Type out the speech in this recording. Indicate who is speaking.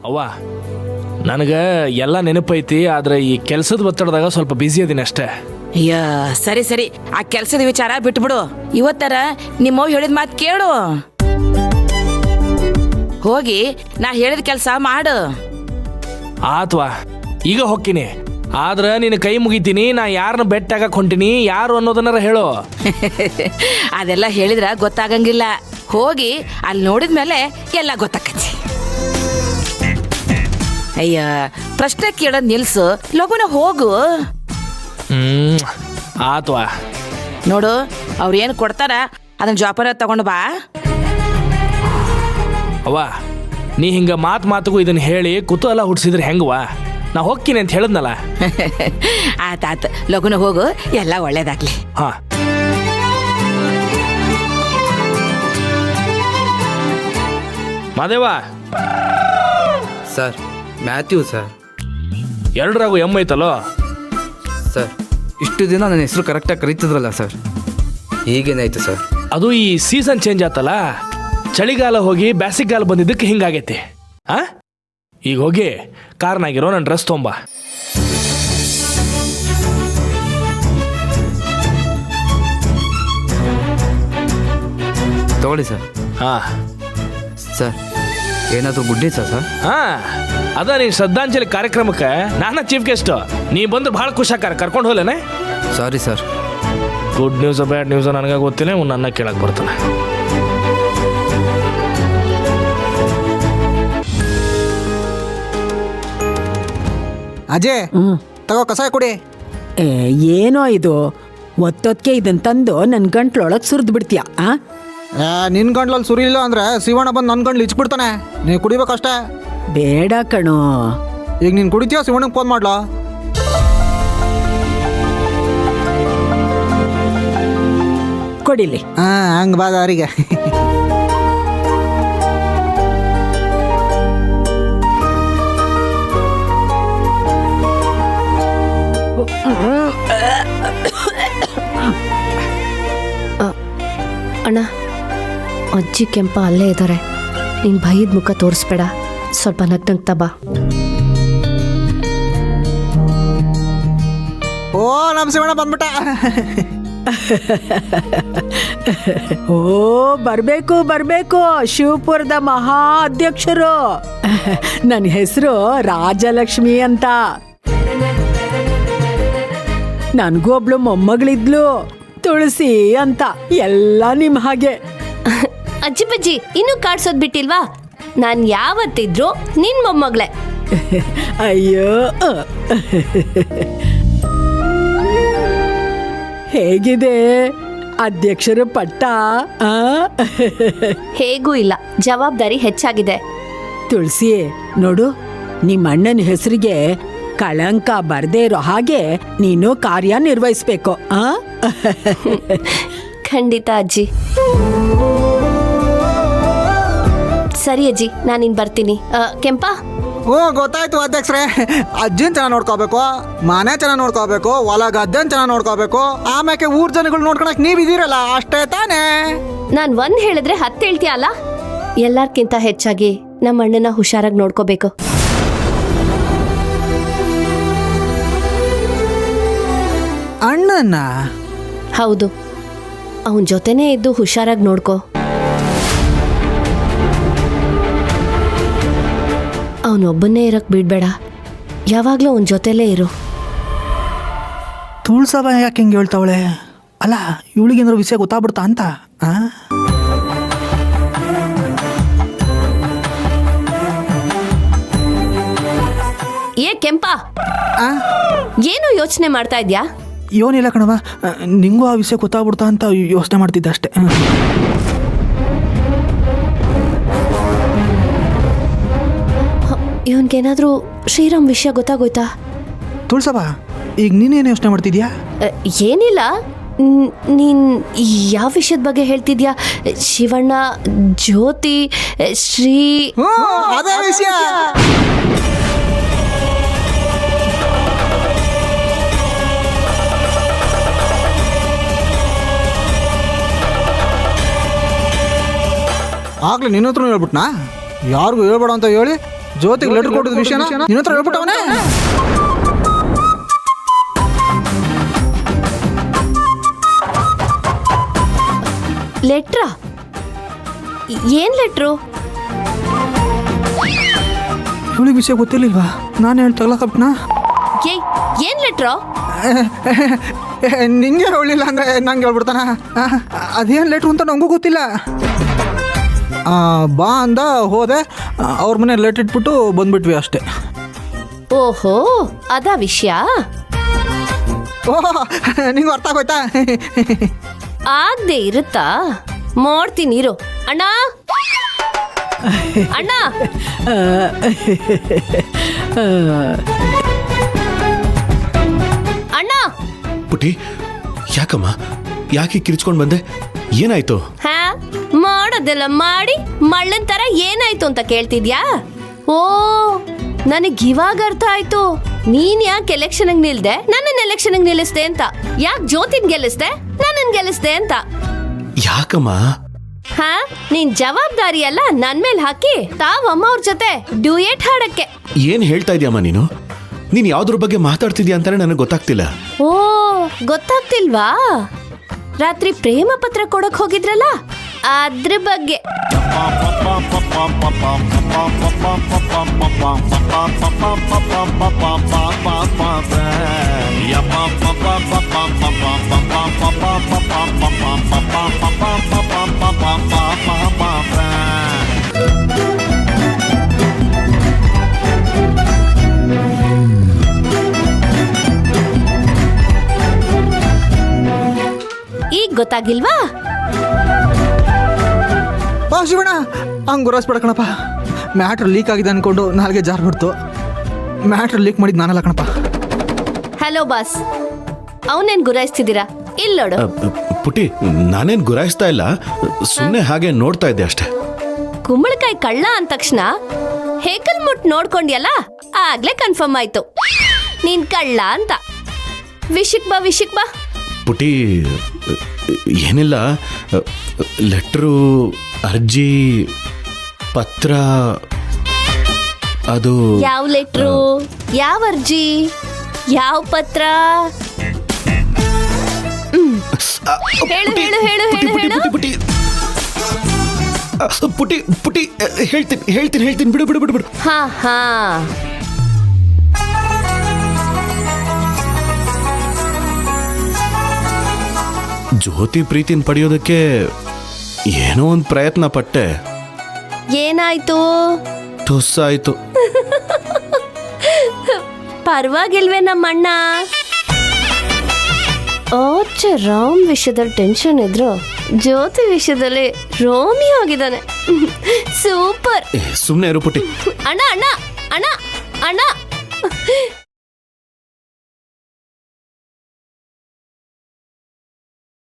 Speaker 1: ಅವ್ವ ನನಗೆ ಎಲ್ಲ ನೆನಪೈತಿ, ಆದ್ರೆ ಈ ಕೆಲಸದ ಒತ್ತಡದಾಗ ಸ್ವಲ್ಪ ಬ್ಯುಸಿ ಅದೀನಿ ಅಷ್ಟೇ.
Speaker 2: ಅಯ್ಯ ಸರಿ ಸರಿ, ಆ ಕೆಲ್ಸದ ವಿಚಾರ ಬಿಟ್ಬಿಡು. ಇವತ್ತರ ನಿಮ್ಮವ್ ಹೇಳಿದ ಮಾತು ಕೇಳು. ಹೋಗಿ ನಾ ಹೇಳಿದ ಕೆಲಸ ಮಾಡು.
Speaker 1: ಆತ್ವಾ, ಈಗ ಹೊಕ್ಕಿನಿ. ಆದ್ರೆ ನೀನು ಕೈ ಮುಗಿತೀನಿ. ನಾ ಯಾರನ್ನ ಬೆಟ್ಟಾಗಕ್ಕೆ ಹೊಂಟಿನಿ, ಯಾರು ಅನ್ನೋದನ್ನಾರ ಹೇಳು.
Speaker 2: ಅದೆಲ್ಲ ಹೇಳಿದ್ರ ಗೊತ್ತಾಗಂಗಿಲ್ಲ. ಹೋಗಿ ಅಲ್ಲಿ ನೋಡಿದ್ಮೇಲೆ ಎಲ್ಲ ಗೊತ್ತಾಕತಿ. ಅಯ್ಯ ಪ್ರಶ್ನೆ ಕೇಳೋದ್ ನಿಲ್ಸು, ಲಗುನ ಹೋಗು.
Speaker 1: ಆತ್ವಾ.
Speaker 2: ನೋಡು, ಅವ್ರು ಏನು ಕೊಡ್ತಾರ ಅದನ್ನ ಜವಾಬ್ದಾರಿ ತಗೊಂಡು ಬಾ.
Speaker 1: ಅವ್ವ, ನೀ ಹಿಂಗ ಮಾತಿಗೂ ಇದನ್ನ ಹೇಳಿ ಕುತೂಹಲ ಹುಡ್ಸಿದ್ರೆ ಹೆಂಗವಾ? ನಾ ಹೋಗ್ತೀನಿ ಅಂತ ಹೇಳಿದ್ನಲ್ಲ.
Speaker 2: ಆತಾತ, ಲಗುನ ಹೋಗು, ಎಲ್ಲ ಒಳ್ಳೇದಾಗ್ಲಿ.
Speaker 1: ಹಾ. Madeva
Speaker 3: sir, Matthew sir.
Speaker 1: ಎರಡರಾಗು ಎಮ್ ಐತಲ್ಲೋ
Speaker 3: ಸರ್, ಇಷ್ಟು ದಿನ ನನ್ನ ಹೆಸರು ಕರೆಕ್ಟಾಗಿ ಕರೀತಿದ್ರಲ್ಲ ಸರ್, ಈಗೇನಾಯ್ತು ಸರ್?
Speaker 1: ಅದು ಈ ಸೀಸನ್ ಚೇಂಜ್ ಆತಲ್ಲ, ಚಳಿಗಾಲ ಹೋಗಿ ಬ್ಯಾಸಿಗಾಲ ಬಂದಿದ್ದಕ್ಕೆ ಹಿಂಗಾಗೈತಿ. ಆ ಈಗ ಹೋಗಿ ಕಾರ್ನಾಗಿರೋ ನನ್ನ ಡ್ರೆಸ್ ತೊಂಬ.
Speaker 3: ತಗೊಳ್ಳಿ ಸರ್.
Speaker 1: ಹಾ
Speaker 3: ಸರ್, ಏನಾದರೂ ಗುಡ್ ನ್ಯೂಸಾ ಸರ್?
Speaker 1: ಹಾ, ಅದ ನೀನು ಶ್ರದ್ಧಾಂಜಲಿ ಕಾರ್ಯಕ್ರಮಕ್ಕೆ ನಾನ ಚೀಫ್ ಗೆಸ್ಟ್. ನೀ ಬಂದ್ರೆ ಭಾಳ ಖುಷಾಕಾರ, ಕರ್ಕೊಂಡು ಹೋಗ್ಲೇನೆ.
Speaker 3: Sorry sir.
Speaker 1: Good news bad news ನನಗೆ ಗೊತ್ತಿಲ್ಲ, ನನ್ನ ಕೇಳಕ್ಕೆ ಬರ್ತಾನೆ.
Speaker 4: ಅಜಯ್, ತಗೋ ಕಸಾಯ ಕುಡಿ.
Speaker 5: ಏನೋ ಇದು, ಒತ್ತೊತ್ಕೆ ಇದನ್ನ ತಂದು ನನ್ನ ಗಂಟ್ಲೊಳಗೆ ಸುರಿದು ಬಿಡ್ತೀಯ.
Speaker 4: ನಿನ್ ಗಂಟ್ಲಲ್ಲಿ ಸುರಿಲಿಲ್ಲ ಅಂದ್ರೆ ಶಿವಣ್ಣ ಬಂದು ನನ್ನ ಗಂಟ್ಲು ಇಚ್ಬಿಡ್ತಾನೆ. ನೀ ಕುಡಿಬೇಕಷ್ಟೇ.
Speaker 5: ಬೇಡ ಕಣೋ.
Speaker 4: ಈಗ ನೀನು ಕುಡಿತೀಯ, ಶಿವಣ್ಣಗೆ ಫೋನ್ ಮಾಡ್ಲಾ?
Speaker 5: ಕೊಡಿಲಿ.
Speaker 4: ಹಂಗೆ ಬಾದ ಅವರಿಗೆ.
Speaker 6: ಅಣ್ಣ, ಅಜ್ಜಿ ಕೆಂಪ ಅಲ್ಲೇ ಇದ್ದಾರೆ. ನೀನು ಭಯದ ಮುಖ ತೋರಿಸ್ಬೇಡ, ಸ್ವಲ್ಪ ನಗ್ನಗ್ತಾ ಬಾ.
Speaker 4: ಓ, ನಮ್ಮ ಶಿವಣ್ಣ ಬಂದ್ಬಿಟ್ಟ.
Speaker 5: ಓ, ಬರ್ಬೇಕು ಬರ್ಬೇಕು, ಶಿವಪುರದ ಮಹಾ ಅಧ್ಯಕ್ಷರು. ನನ್ನ ಹೆಸರು ರಾಜಲಕ್ಷ್ಮಿ ಅಂತ. ನನಗೂ ಒಬ್ಳು ಮೊಮ್ಮಗಳಿದ್ಲು, ತುಳಸಿ ಅಂತ. ಎಲ್ಲ ನಿಮ್ಮ ಹಾಗೆ.
Speaker 6: ಅಜ್ಜಿ ಬಜ್ಜಿ ಇನ್ನೂ ಕಾಡ್ಸೋದ್ ಬಿಟ್ಟಿಲ್ವಾ? ನಾನು ಯಾವತ್ತಿದ್ರು ನಿನ್ ಮೊಮ್ಮಗಳೇ.
Speaker 5: ಅಯ್ಯೋ, ಹೇಗಿದೆ ಅಧ್ಯಕ್ಷರ ಪಟ್ಟ?
Speaker 6: ಹೇಗೂ ಇಲ್ಲ, ಜವಾಬ್ದಾರಿ ಹೆಚ್ಚಾಗಿದೆ.
Speaker 5: ತುಳಸಿ, ನೋಡು, ನಿಮ್ಮ ಅಣ್ಣನ ಹೆಸರಿಗೆ ಕಳಂಕ ಬರ್ದೇ ಇರೋ ಹಾಗೆ ನೀನು ಕಾರ್ಯನಿರ್ವಹಿಸ್ಬೇಕು.
Speaker 6: ಖಂಡಿತ ಅಜ್ಜಿ. ಸರಿ ಅಜ್ಜಿ, ನಾನಿನ್ ಬರ್ತೀನಿ. ಕೆಂಪ,
Speaker 4: ಓ, ಗೊತ್ತಾಯ್ತು ಅಧ್ಯಕ್ಷರೇ. ಅಜ್ಜಿನ್ ಚೆನ್ನಾಗಿ ನೋಡ್ಕೋಬೇಕು, ಮನೆ ಚೆನ್ನಾಗಿ ನೋಡ್ಕೋಬೇಕು, ಹೊಲ ಗದ್ದೆನ್ ಚೆನ್ನಾಗಿ ನೋಡ್ಕೋಬೇಕು, ಆಮ್ಯಾಕೆ ಊರ್ ಜನಗಳು ನೋಡ್ಕೊಳಕ್ ನೀವಿದ್ದೀರಲ್ಲ, ಅಷ್ಟೇ ತಾನೇ?
Speaker 6: ನಾನ್ ಒಂದ್ ಹೇಳಿದ್ರೆ 10 ಹೇಳ್ತೀಯ ಅಲ್ಲ? ಎಲ್ಲಾರ್ಕಿಂತ ಹೆಚ್ಚಾಗಿ ನಮ್ಮ ಅಣ್ಣನ ಹುಷಾರಾಗಿ ನೋಡ್ಕೋಬೇಕು.
Speaker 4: ಅಣ್ಣನ?
Speaker 6: ಹೌದು, ಅವನ ಜೊತೆನೇ ಇದ್ದು ಹುಷಾರಾಗಿ ನೋಡ್ಕೋ. ಅವನೊಬ್ಬನ್ನೇ ಇರಕ್ ಬಿಡ್ಬೇಡ, ಯಾವಾಗ್ಲೂ ಅವನ ಜೊತೆಲೇ ಇರು.
Speaker 4: ತುಳ್ಸವ ಯಾಕೆ ಹಿಂಗೆ ಹೇಳ್ತಾವಳೆ? ಅಲ್ಲ, ಇವಳಿಗೇನಾದ್ರು ವಿಷಯ ಗೊತ್ತಾಗ್ಬಿಡ್ತಾ ಅಂತ.
Speaker 6: ಏ ಕೆಂಪ, ಏನು ಯೋಚನೆ ಮಾಡ್ತಾ ಇದ್ಯಾ?
Speaker 4: ಏನಿಲ್ಲ ಕಣವ, ನಿಂಗೂ ಆ ವಿಷಯ ಗೊತ್ತಾಗ್ಬಿಡ್ತಾ ಅಂತ ಯೋಚನೆ ಮಾಡ್ತಿದ್ದೆ ಅಷ್ಟೇ.
Speaker 6: ಇವನ್ಗೇನಾದ್ರೂ ಶ್ರೀರಾಮ್ ವಿಷಯ ಗೊತ್ತಾಗೋಯ್ತಾ?
Speaker 4: ತುಳ್ಸವ, ಈಗ ನೀನೇನು ಯೋಚನೆ ಮಾಡ್ತಿದ್ಯಾ?
Speaker 6: ಏನಿಲ್ಲ, ನೀನ್ ಯಾವ ವಿಷಯದ ಬಗ್ಗೆ ಹೇಳ್ತಿದ್ಯಾ? ಶಿವಣ್ಣ, ಜ್ಯೋತಿ, ಶ್ರೀ,
Speaker 4: ಅದೇ ವಿಷಯ. ಆಗ್ಲಿ ನಿನ್ನ ಹತ್ರ ಹೇಳ್ಬಿಟ್ನಾ? ಯಾರಿಗೂ ಹೇಳ್ಬೇಡ ಅಂತ ಹೇಳಿ ಜ್ಯೋತಿಗೆ ಲೆಟರ್ ಕೊಡೋದು ವಿಷಯನ ನಿನ್ನ ಹತ್ರ ಹೇಳ್ಬಿಟ್ಟವನೇ.
Speaker 6: ಲೆಟ್ರಾ? ಏನ್ ಲೆಟ್ರು?
Speaker 4: ಇವಳಿಗೆ ವಿಷಯ ಗೊತ್ತಿರ್ಲಿಲ್ವಾ? ನಾನು ಹೇಳಿ ತಗೊಳಕಪ್ನ.
Speaker 6: ಏನ್ ಲೆಟ್ರು?
Speaker 4: ನಿಂಗೆ ಹೇಳಿಲ್ಲ ಅಂದ್ರೆ ನಂಗೆ ಹೇಳ್ಬಿಡ್ತಾನ. ಅದೇನು ಲೆಟ್ರು ಅಂತ ನಂಗೂ ಗೊತ್ತಿಲ್ಲ. ಬಾ ಅಂದ, ಹೋದೆ, ಅವ್ರ ಮನೆ ಲೆಟ್ ಇಟ್ಬಿಟ್ಟು ಬಂದ್ಬಿಟ್ವಿ ಅಷ್ಟೇ.
Speaker 6: ಓಹೋ, ಅದಾ ವಿಷಯ.
Speaker 4: ಓಹ್, ನಿಂಗೆ ಅರ್ಥ ಆಗೋಯ್ತಾ?
Speaker 6: ಆಗದೆ ಇರುತ್ತಾ? ಮಾಡ್ತೀನಿ ಇರು. ಅಣ್ಣ ಅಣ್ಣ, ಅಣ್ಣ.
Speaker 7: ಪುಟಿ, ಯಾಕಮ್ಮ, ಯಾಕೆ ಕಿರ್ಚ್ಕೊಂಡ್ ಬಂದೆ? ಏನಾಯ್ತು?
Speaker 6: ಹಾ, ಮಾಡೋದೆಲ್ಲ ಮಾಡಿ ಮಳ್ಳನ್ ತರ ಏನಾಯ್ತು ಅಂತ ಕೇಳ್ತಿದ್ಯಾ? ಓ, ನನಗ್ ಇವಾಗ ಅರ್ಥ ಆಯ್ತು. ನೀನ್ ಯಾಕೆ ಎಲೆಕ್ಷನ್ ನಿಲ್ದೆ, ನನ್ನನ್ ಎಲೆಕ್ಷನ್ ನಿಲ್ಲಿಸ್ದೆ ಅಂತ. ಯಾಕೆ ಜ್ಯೋತಿನ್ ಗೆಲ್ಲಿಸ್ದೆ, ನನ್ನನ್ ಗೆಲ್ಲಿಸ್ದೆ ಅಂತ.
Speaker 7: ಯಾಕಮ್ಮ?
Speaker 6: ಹಾ, ನೀನ್ ಜವಾಬ್ದಾರಿ ಎಲ್ಲ ನನ್ ಮೇಲ್ ಹಾಕಿ ತಾವಮ್ಮ ಅವ್ರ ಜೊತೆ ಡ್ಯೂಯೇಟ್ ಹಾಡಕ್ಕೆ.
Speaker 7: ಏನ್ ಹೇಳ್ತಾ ಇದೀಯಮ್ಮ ನೀನು? ನೀನ್ ಯಾವ್ದ್ರ ಬಗ್ಗೆ ಮಾತಾಡ್ತಿದ್ಯಾ ಅಂತಾನೆ ನನಗೆ ಗೊತ್ತಾಗ್ತಿಲ್ಲ.
Speaker 6: ಓ, ಗೊತ್ತಾಗ್ತಿಲ್ವಾ? ರಾತ್ರಿ ಪ್ರೇಮ ಪತ್ರ ಕೊಡಕ್ ಹೋಗಿದ್ರಲ್ಲ, ಅದ್ರ ಬಗ್ಗೆ. ಈಗ ಗೊತ್ತಾಗಿಲ್ವಾ?
Speaker 4: ಶಿವಣ್ಣ, ಹಂಗೆ ಗುರಾಯಿಸ್ಬೇಡ ಕಣಪ್ಪ. ಮ್ಯಾಟ್ರ್ ಲೀಕ್ ಆಗಿದೆ ಅನ್ಕೊಂಡು ನಾಲ್ಗೆ ಜಾರ್ ಬಿಡ್ತು. ಮ್ಯಾಟ್ರ್ ಲೀಕ್ ಮಾಡಿದ್ ನಾನಲ್ಲ ಕಣಪ್ಪ.
Speaker 6: ಹಲೋ ಬಾಸ್, ಅವನೇನ್ ಗುರಾಯಿಸ್ತಿದ್ದೀರಾ? ಇಲ್ಲ ನೋಡು.
Speaker 7: ಪುಟಿ, ನಾನೇನ್ ಗುರಾಯಿಸ್ತಾ ಇಲ್ಲ, ಸುಮ್ಮನೆ ಹಾಗೆ ನೋಡ್ತಾ ಇದ್ದೆ ಅಷ್ಟೇ.
Speaker 6: ಕುಂಬಳಕಾಯಿ ಕಳ್ಳ ಅಂದ ತಕ್ಷಣ ಹೇಕಲ್ ಮುಟ್ ನೋಡ್ಕೊಂಡ್ಯಲ್ಲ, ಆಗ್ಲೇ ಕನ್ಫರ್ಮ್ ಆಯ್ತು ನೀನ್ ಕಳ್ಳ ಅಂತ. ವಿಷಕ್ ಬಾ.
Speaker 7: ಪುಟಿ, ಏನಿಲ್ಲ, ಲೆಟ್ರು, ಅರ್ಜಿ, ಪತ್ರ, ಅದು
Speaker 6: ಯಾವ ಲೆಟ್ರು, ಯಾವ ಅರ್ಜಿ, ಯಾವ ಪತ್ರ? ಹೇಳು ಹೇಳು ಹೇಳು ಹೇಳು ಹೇಳು.
Speaker 7: ಪುಟಿ, ಹೇಳ್ತೀನಿ, ಬಿಡು.
Speaker 6: ಹಾ ಹಾ,
Speaker 7: ಜ್ಯೋತಿ ಪ್ರೀತಿನ ಪಡೆಯೋದಕ್ಕೆ ಏನೋ ಒಂದು ಪ್ರಯತ್ನ ಪಟ್ಟೆ.
Speaker 6: ಏನಾಯ್ತು?
Speaker 7: ತುಸ್ಸಾಯ್ತು.
Speaker 6: ಪರವಾಗಿಲ್ವೇ ನಮ್ಮಣ್ಣ? ಓಚೆ, ರಾಮ್ ವಿಷಯದಲ್ಲಿ ಟೆನ್ಷನ್ ಇದ್ರು, ಜ್ಯೋತಿ ವಿಷಯದಲ್ಲಿ ರೋಮಿಯೋ ಆಗಿದ್ದಾನೆ. ಸೂಪರ್.
Speaker 7: ಸುಮ್ಮನೆ ಇರು ಪುಟಿ.
Speaker 6: ಅಣ್ಣ ಅಣ್ಣ ಅಣ್ಣ ಅಣ್ಣ